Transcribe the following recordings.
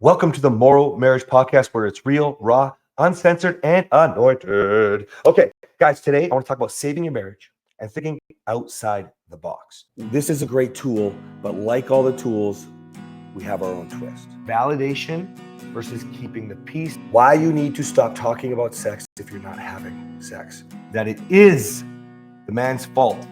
Welcome to the Morrow Marriage Podcast, where it's real, raw, uncensored, and anointed. Okay, guys, today I want to talk about saving your marriage and thinking outside the box. This is a great tool, but like all the tools, we have our own twist. Validation versus keeping the peace. Why you need to stop talking about sex if you're not having sex. That it is the man's fault.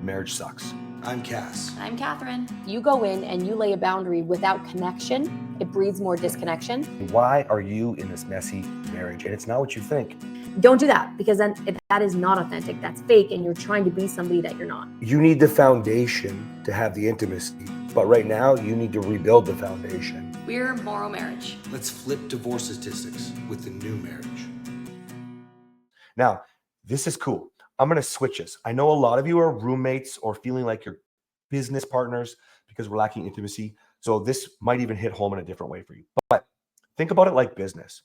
Marriage sucks. I'm Cass. I'm Kathryn. You go in and you lay a boundary without connection. It breeds more disconnection. Why are you in this messy marriage? And it's not what you think. Don't do that, because then that is not authentic. That's fake, and you're trying to be somebody that you're not. You need the foundation to have the intimacy, but right now you need to rebuild the foundation. We're Morrow Marriage. Let's flip divorce statistics with the new marriage. Now, this is cool. I'm going to switch this. I know a lot of you are roommates or feeling like you're business partners because we're lacking intimacy. So this might even hit home in a different way for you. But think about it like business.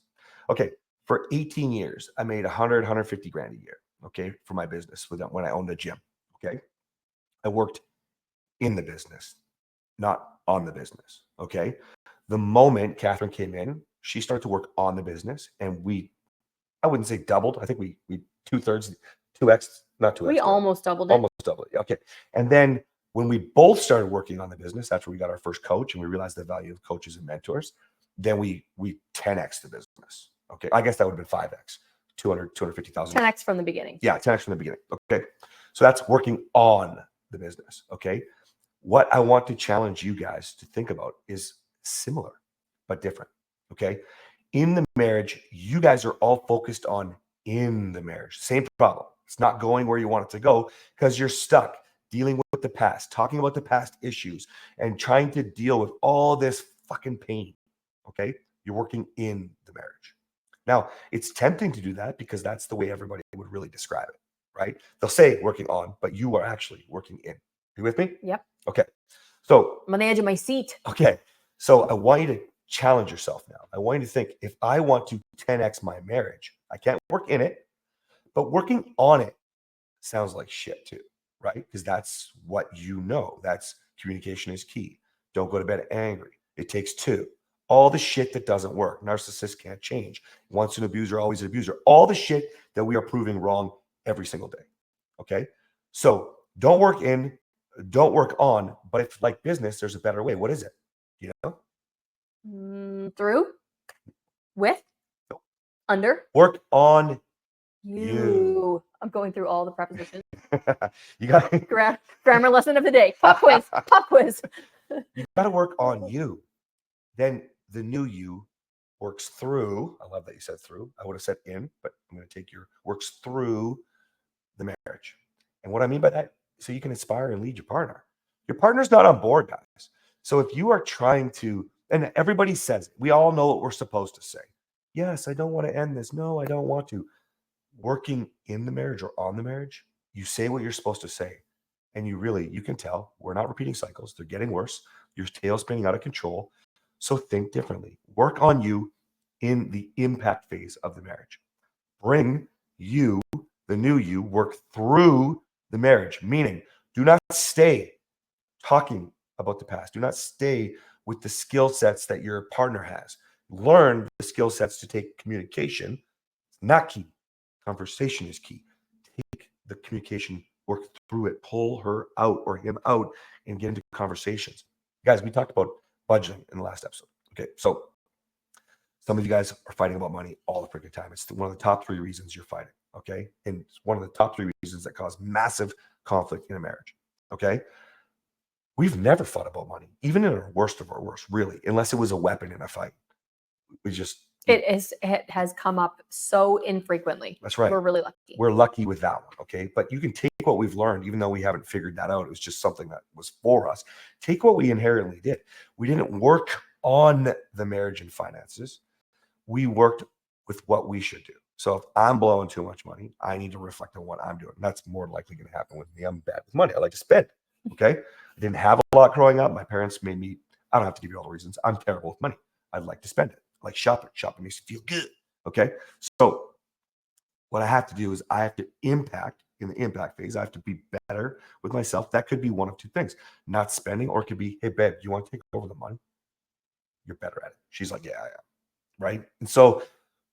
Okay, for 18 years, I made 150 grand a year, okay, for my business when I owned a gym, okay? I worked in the business, not on the business, okay? The moment Kathryn came in, she started to work on the business, and I wouldn't say doubled. I think we 2/3, 2x, not 2x. We almost doubled it. Almost doubled it. Okay. And then when we both started working on the business, that's where we got our first coach and we realized the value of coaches and mentors. Then we 10x the business. Okay. I guess that would have been 5x, 250,000. 10x from the beginning. Yeah. 10x from the beginning. Okay. So that's working on the business. Okay. What I want to challenge you guys to think about is similar, but different. Okay. In the marriage, you guys are all focused on in the marriage. Same problem. It's not going where you want it to go because you're stuck dealing with the past, talking about the past issues, and trying to deal with all this fucking pain. Okay? You're working in the marriage. Now, it's tempting to do that because that's the way everybody would really describe it, right? They'll say working on, but you are actually working in. You with me? Yep. Okay. So I'm on the edge of my seat. Okay. So I want you to challenge yourself now. I want you to think, if I want to 10x my marriage, I can't work in it, but working on it sounds like shit too, right? Because that's what you know. That's communication is key. Don't go to bed angry. It takes two. All the shit that doesn't work. Narcissists can't change. Once an abuser, always an abuser. All the shit that we are proving wrong every single day. Okay. So don't work in, don't work on, but if like business, there's a better way. What is it? You know? Through, with, under, Work on you. I'm going through all the prepositions. You got Grammar lesson of the day. Pop quiz. Pop quiz. You got to work on you. Then the new you works through. I love that you said through. I would have said in, but I'm going to take your works through the marriage. And what I mean by that, so you can inspire and lead your partner. Your partner's not on board, guys. So if you are trying to, and everybody says it, we all know what we're supposed to say. Yes, I don't want to end this. No, I don't want to. Working in the marriage or on the marriage, you say what you're supposed to say. And you can tell we're not repeating cycles. They're getting worse. Your tail's spinning out of control. So think differently. Work on you in the impact phase of the marriage. Bring you, the new you, work through the marriage, meaning do not stay talking about the past. Do not stay with the skill sets that your partner has. Learn the skill sets to take communication. It's not key. Conversation is key. Take the communication, work through it, pull her out or him out and get into conversations. Guys, we talked about budgeting in the last episode. Okay, so some of you guys are fighting about money all the freaking time. It's one of the top 3 reasons you're fighting, okay? And it's one of the top 3 reasons that cause massive conflict in a marriage, okay? We've never fought about money, even in our worst of our worst, really, unless it was a weapon in a fight. It has come up so infrequently. That's right. We're really lucky. We're lucky with that one, okay? But you can take what we've learned, even though we haven't figured that out. It was just something that was for us. Take what we inherently did. We didn't work on the marriage and finances. We worked with what we should do. So if I'm blowing too much money, I need to reflect on what I'm doing. That's more likely going to happen with me. I'm bad with money. I like to spend, okay? I didn't have a lot growing up. My parents made me, I don't have to give you all the reasons. I'm terrible with money. I'd like to spend it. I like shopping. Shopping makes you feel good, okay? So what I have to do is I have to impact in the impact phase. I have to be better with myself. That could be one of two things, not spending, or it could be, hey, babe, do you want to take over the money? you're better at it. She's like, yeah, I am. Right. And so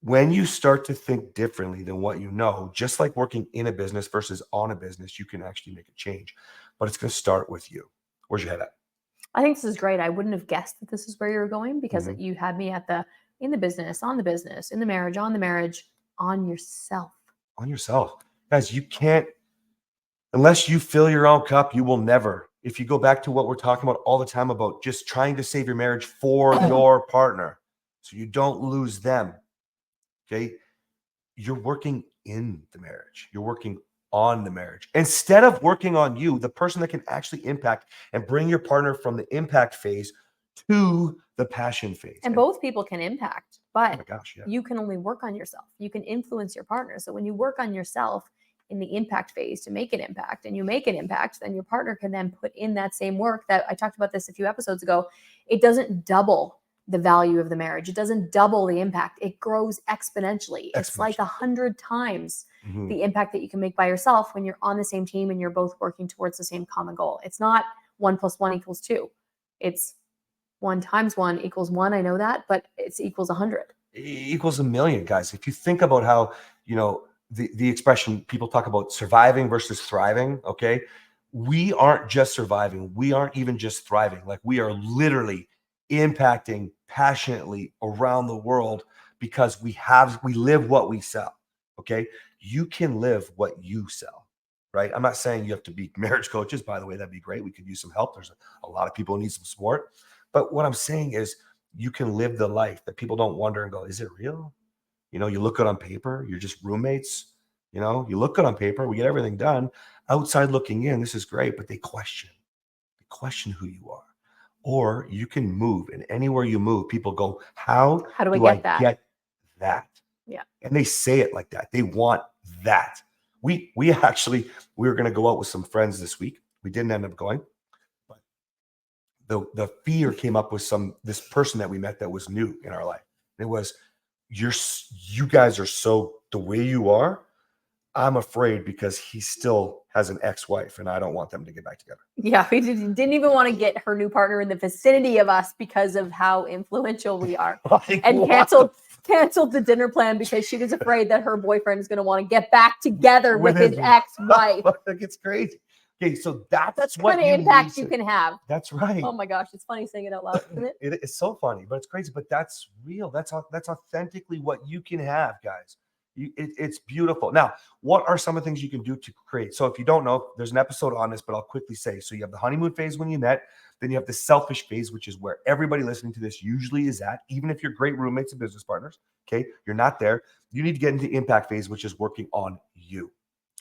when you start to think differently than what you know, just like working in a business versus on a business, you can actually make a change. But it's going to start with you. Where's your head at? I think this is great. I wouldn't have guessed that this is where you were going because Mhm. you had me at in the business, on the business, in the marriage, on the marriage, on yourself. On yourself. Guys, you can't, unless you fill your own cup, you will never. If you go back to what we're talking about all the time about just trying to save your marriage for your partner so you don't lose them. Okay. You're working in the marriage. You're working on the marriage. Instead of working on you, the person that can actually impact and bring your partner from the impact phase to the passion phase. And both people can impact, Oh but my gosh, yeah. you can only work on yourself. You can influence your partner. So when you work on yourself in the impact phase to make an impact and you make an impact, then your partner can then put in that same work that I talked about this a few episodes ago. It doesn't double the value of the marriage. It doesn't double the impact. It grows exponentially. It's like 100 times Mhm. the impact that you can make by yourself when you're on the same team and you're both working towards the same common goal. It's not 1 + 1 = 2. It's 1 × 1 = 1. I know that, but it's equals 100. Equals a million, guys. If you think about how, the expression people talk about surviving versus thriving, okay? We aren't just surviving. We aren't even just thriving. Like we are literally impacting passionately around the world because we live what we sell, okay? You can live what you sell, right? I'm not saying you have to be marriage coaches. By the way, that'd be great. We could use some help. There's a lot of people who need some support. But what I'm saying is you can live the life that people don't wonder and go, is it real? You look good on paper. You're just roommates. You look good on paper. We get everything done. Outside looking in, this is great, but they question who you are. Or you can move, and anywhere you move, people go, how do I do get that? get that? Yeah. And they say it like that. They want that. We were going to go out with some friends this week. We didn't end up going. The fear came up with this person that we met that was new in our life. It was, you guys are so the way you are. I'm afraid because he still has an ex-wife and I don't want them to get back together. Yeah, we didn't even want to get her new partner in the vicinity of us because of how influential we are. And canceled the dinner plan because she was afraid that her boyfriend is going to want to get back together with his ex-wife. It's crazy. Okay, so that's what kind of impact you can have. That's right. Oh my gosh, it's funny saying it out loud, isn't it? It's so funny, but it's crazy. But that's real. That's authentically what you can have, guys. It's beautiful. Now, what are some of the things you can do to create? So if you don't know, there's an episode on this, but I'll quickly say. So you have the honeymoon phase when you met. Then you have the selfish phase, which is where everybody listening to this usually is at. Even if you're great roommates and business partners, okay, you're not there. You need to get into impact phase, which is working on you.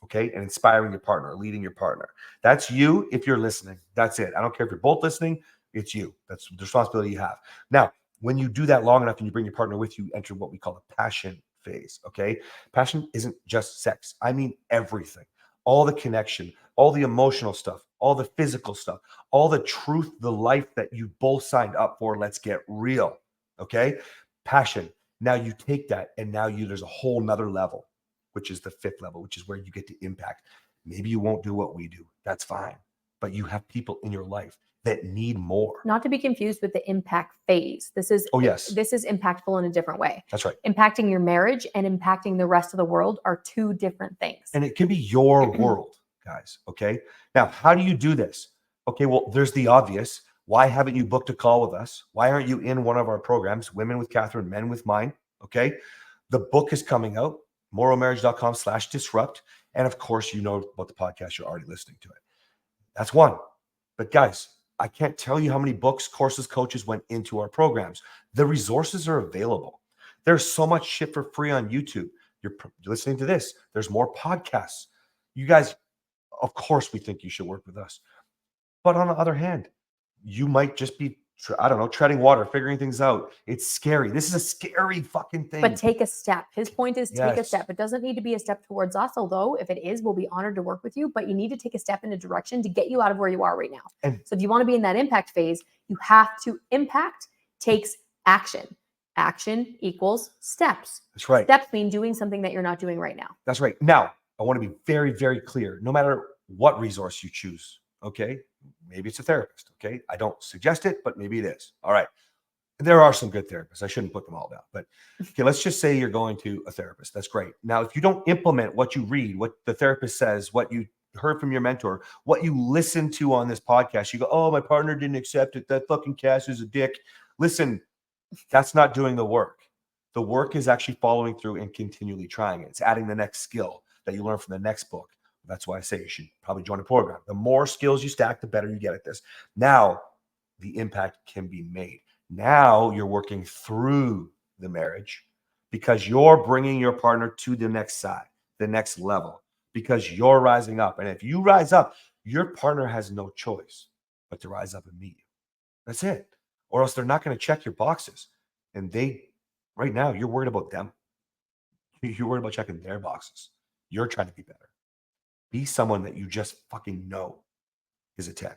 Okay, and inspiring your partner, leading your partner. That's you if you're listening. That's it. I don't care if you're both listening. It's you. That's the responsibility you have. Now, when you do that long enough and you bring your partner with you, enter what we call the passion phase. Okay, passion isn't just sex. I mean everything. All the connection, all the emotional stuff, all the physical stuff, all the truth, the life that you both signed up for. Let's get real. Okay, passion. Now you take that and now there's a whole nother level, which is the 5th level, which is where you get to impact. Maybe you won't do what we do. That's fine. But you have people in your life that need more. Not to be confused with the impact phase. This is This is impactful in a different way. That's right. Impacting your marriage and impacting the rest of the world are 2 different things. And it can be your world, guys. Okay. Now, how do you do this? Okay, well, there's the obvious. Why haven't you booked a call with us? Why aren't you in one of our programs, Women with Kathryn, Men with Mine? Okay. The book is coming out. MorrowMarriage.com/disrupt. And of course, you know about the podcast. You're already listening to it. That's one. But guys, I can't tell you how many books, courses, coaches went into our programs. The resources are available. There's so much shit for free on YouTube. You're listening to this. There's more podcasts. You guys, of course, we think you should work with us. But on the other hand, you might just be, I don't know, treading water, figuring things out. It's scary. This is a scary fucking thing. But take a step. His point is take a Yes. step. It doesn't need to be a step towards us, although if it is, we'll be honored to work with you. But you need to take a step in a direction to get you out of where you are right now. So if you want to be in that impact phase, you have to impact takes action. Action equals steps. That's right. Steps mean doing something that you're not doing right now. That's right. Now, I want to be very, very clear. No matter what resource you choose, okay? Maybe it's a therapist, okay? I don't suggest it, but maybe it is. All right. There are some good therapists. I shouldn't put them all down. But okay, let's just say you're going to a therapist. That's great. Now, if you don't implement what you read, what the therapist says, what you heard from your mentor, what you listen to on this podcast, you go, oh, my partner didn't accept it. That fucking Cass is a dick. Listen, that's not doing the work. The work is actually following through and continually trying it. It's adding the next skill that you learn from the next book. That's why I say you should probably join a program. The more skills you stack, the better you get at this. Now, the impact can be made. Now you're working through the marriage because you're bringing your partner to the next side, the next level, because you're rising up. And if you rise up, your partner has no choice but to rise up and meet you. That's it. Or else they're not going to check your boxes. And right now, you're worried about them. You're worried about checking their boxes. You're trying to be better. Be someone that you just fucking know is a 10.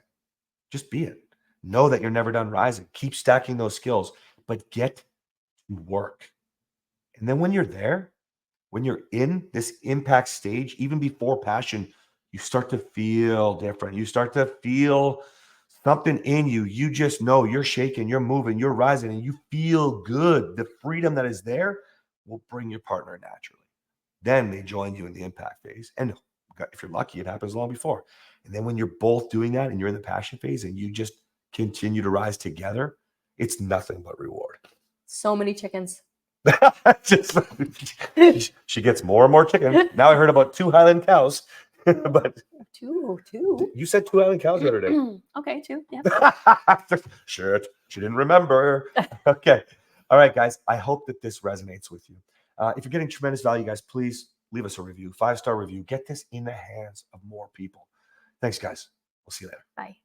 Just be it. Know that you're never done rising. Keep stacking those skills, but get to work. And then when you're there, when you're in this impact stage, even before passion, you start to feel different. You start to feel something in you. You just know you're shaking, you're moving, you're rising, and you feel good. The freedom that is there will bring your partner naturally. Then they join you in the impact phase. And if you're lucky, it happens long before. And then when you're both doing that and you're in the passion phase and you just continue to rise together, it's nothing but reward. So many chickens. Just, she gets more and more chicken. Now I heard about 2 Highland cows, but Two. you said 2 Highland cows the other day. Okay, 2. Yeah. Shit, she didn't remember. Okay. All right, guys. I hope that this resonates with you. If you're getting tremendous value, guys, please leave us a review, 5-star review. Get this in the hands of more people. Thanks, guys. We'll see you later. Bye.